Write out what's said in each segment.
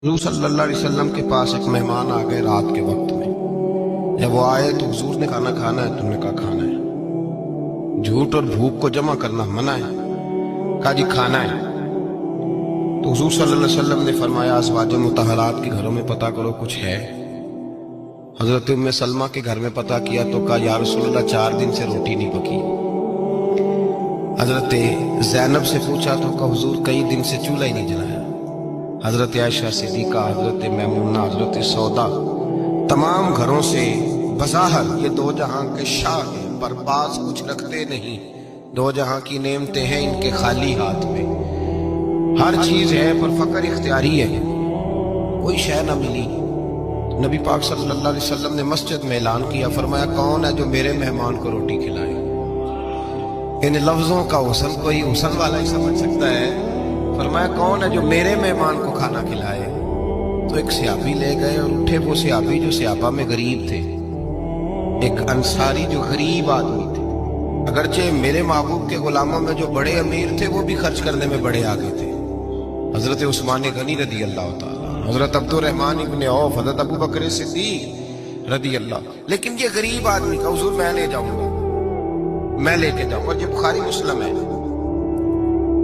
حضور صلی اللہ علیہ وسلم کے پاس ایک مہمان آ گئے رات کے وقت میں۔ جب وہ آئے تو حضور نے کھانا کھانا ہے، تم نے کہا کھانا ہے۔ جھوٹ اور بھوک کو جمع کرنا منع ہے، کہا جی کھانا ہے۔ تو حضور صلی اللہ علیہ وسلم نے فرمایا ازواج مطہرات کے گھروں میں پتہ کرو کچھ ہے۔ حضرت ام سلمہ کے گھر میں پتہ کیا تو کہا یا رسول اللہ 4 دن سے روٹی نہیں پکی۔ حضرت زینب سے پوچھا تو کہا حضور کئی دن سے چولہا ہی نہیں جلایا۔ حضرت عائشہ صدیقہ، حضرت میمونہ، حضرت سودا، تمام گھروں سے بظاہر یہ دو جہاں کے شاہ ہیں، پر باز کچھ رکھتے نہیں۔ دو جہاں کی نعمتیں ہیں ان کے خالی ہاتھ میں، ہر چیز ہے پر فقر اختیاری ہے، کوئی شے نہ ملی۔ نبی پاک صلی اللہ علیہ وسلم نے مسجد میں اعلان کیا، فرمایا کون ہے جو میرے مہمان کو روٹی کھلائے؟ ان لفظوں کا حسن کوئی حسن والا ہی سمجھ سکتا ہے۔ فرمایا کون ہے جو میرے مہمان کو کھانا کھلائے؟ تو ایک صحابی لے گئے اور اٹھے، وہ صحابی جو صحابہ میں غریب تھے، ایک انصاری جو غریب آدمی تھے، اگرچہ میرے محبوب کے غلاموں میں جو بڑے امیر تھے وہ بھی خرچ کرنے میں بڑے آگے تھے، حضرت عثمان غنی رضی اللہ تعالیٰ، حضرت عبد الرحمن ابن عوف، حضرت ابو بکر صدیق رضی اللہ۔ لیکن یہ غریب آدمی کا حضور میں لے جاؤں گا، میں لے کے جاؤں گا، یہ بخاری مسلم ہے۔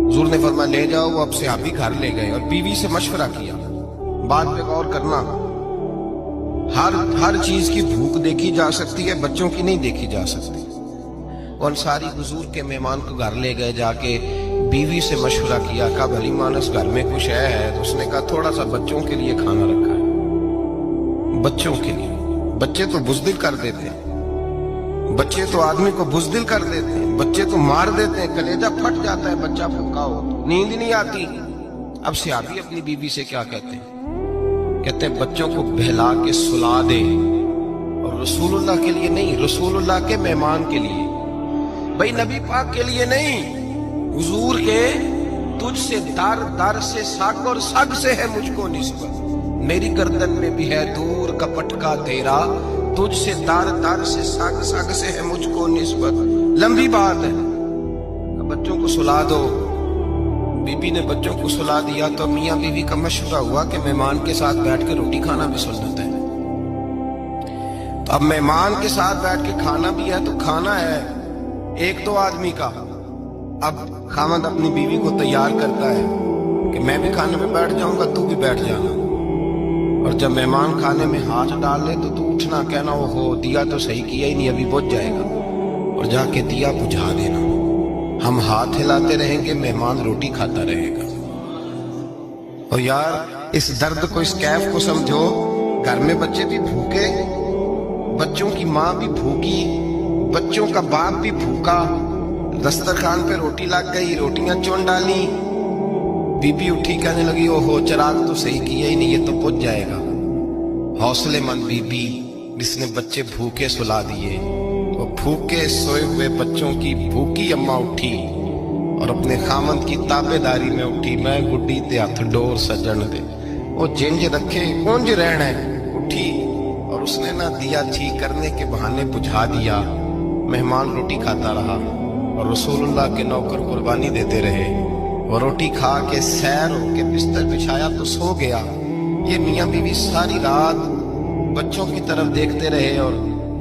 حضور نے فرمایا لے جاؤ۔ وہ اب صحابی گھر لے گئے اور بیوی سے مشورہ کیا، بات پہ غور کرنا، ہر چیز کی بھوک دیکھی جا سکتی ہے، بچوں کی نہیں دیکھی جا سکتی۔ وہ انصاری حضور کے مہمان کو گھر لے گئے، جا کے بیوی سے مشورہ کیا، کہا بھلی مانس گھر میں کچھ ہے؟ تو اس نے کہا تھوڑا سا بچوں کے لیے کھانا رکھا ہے۔ بچوں کے لیے؟ بچے تو بزدل کر دیتے ہیں، بچے تو آدمی کو بزدل کر دیتے ہیں، بچے تو مار دیتے ہیں، کلیجہ پھٹ جاتا ہے بچہ بھوکا ہو تو، نیند ہی نہیں آتی۔ اب صحابی اپنی بیوی سے کیا کہتے ہیں؟ کہتے ہیں بچوں کو بہلا کے سلا دے، اور رسول اللہ کے لیے نہیں، رسول اللہ کے مہمان کے لیے، بھئی نبی پاک کے لیے نہیں، حضور کے تجھ سے در در سے سگ اور سگ سے ہے مجھ کو نسبت، میری گردن میں بھی ہے دور کا پٹکا تیرا، تجھ سے در در سے سگ سگ سے ہے مجھ کو نسبت۔ لمبی بات ہے، بچوں کو سلا دو۔ بی بی نے بچوں کو سلا دیا تو میاں بیوی کا مشورہ ہوا کہ مہمان کے ساتھ بیٹھ کے روٹی کھانا بھی سنت ہے۔ تو اب مہمان کے ساتھ بیٹھ کے کھانا بھی ہے تو کھانا ہے ایک دو آدمی کا۔ اب خاوند اپنی بیوی کو تیار کرتا ہے کہ میں بھی کھانے میں بیٹھ جاؤں گا، تو بھی بیٹھ جانا، اور جب مہمان کھانے میں ہاتھ ڈال لے تو اٹھنا، کہنا وہ ہو دیا تو صحیح کیا ہی نہیں، ابھی بجھ جائے گا، اور جا کے دیا بجھا دینا۔ ہم ہاتھ ہلاتے رہیں گے، مہمان روٹی کھاتا رہے گا۔ اور یار اس درد کو، اس کیف کو سمجھو، گھر میں بچے بھی بھوکے، بچوں کی ماں بھی بھوکی، بچوں کا باپ بھی بھوکا، دسترخوان پہ روٹی لگ گئی، روٹیاں چون ڈالی، بی بی اٹھی کہنے لگی او ہو چراغ تو صحیح کیا ہی نہیں، یہ تو بجھ جائے گا۔ حوصلے مند بی بی جس نے بچے بھوکے سلا دیے، وہ بھوکے سوئے ہوئے بچوں کی بھوکی اماں اٹھی اور اپنے خامند کی تابع داری میں اٹھی، میں گڈی تے ہتھ ڈور سجن دے، وہ جنج رکھے کونج رہنا ہے، اٹھی اور اس نے نہ دیا ٹھیک کرنے کے بہانے بجھا دیا۔ مہمان روٹی کھاتا رہا اور رسول اللہ کے نوکر قربانی دیتے رہے، وہ روٹی کھا کے سیر ہو کے بستر بچھایا تو سو گیا۔ یہ میاں بیوی ساری رات بچوں کی طرف دیکھتے رہے اور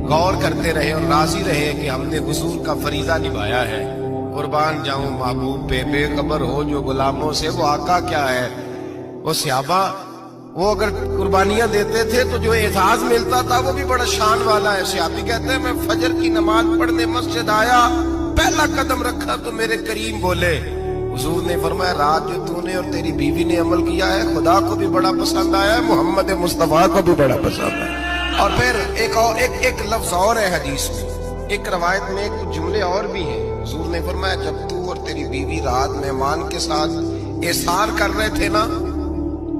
غور کرتے رہے اور راضی رہے کہ ہم نے حضور کا فریضہ نبھایا ہے۔ قربان جاؤں محبوب پہ، بے خبر ہو جو غلاموں سے، وہ آقا کیا ہے۔ وہ صحابہ وہ اگر قربانیاں دیتے تھے تو جو اعزاز ملتا تھا وہ بھی بڑا شان والا ہے۔ صحابی کہتے ہیں میں فجر کی نماز پڑھنے مسجد آیا، پہلا قدم رکھا تو میرے کریم بولے، حضور نے فرمایا رات جو تو نے اور تیری بیوی نے عمل کیا ہے خدا کو بھی بڑا پسند آیا ہے، محمد مصطفیٰ کو بھی بڑا پسند ہے۔ اور پھر ایک لفظ اور ہے حدیث میں، ایک روایت میں ایک جملے اور بھی ہیں۔ حضور نے فرمایا جب تو اور تیری بیوی رات مہمان کے ساتھ احسار کر رہے تھے نا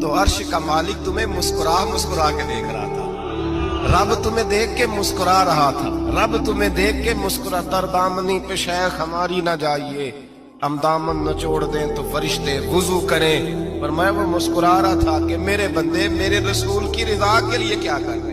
تو عرش کا مالک تمہیں مسکرا کے دیکھ رہا تھا، رب تمہیں دیکھ کے مسکرا رہا تھا، رب تمہیں دیکھ کے مسکرا۔ تر دامنی پہ شیخ ہماری نہ جائیے، ہم دامن نہ چھوڑ دیں تو فرشتے وضو کریں، پر میں وہ مسکرا رہا تھا کہ میرے بندے میرے رسول کی رضا کے لیے کیا کر رہے ہیں۔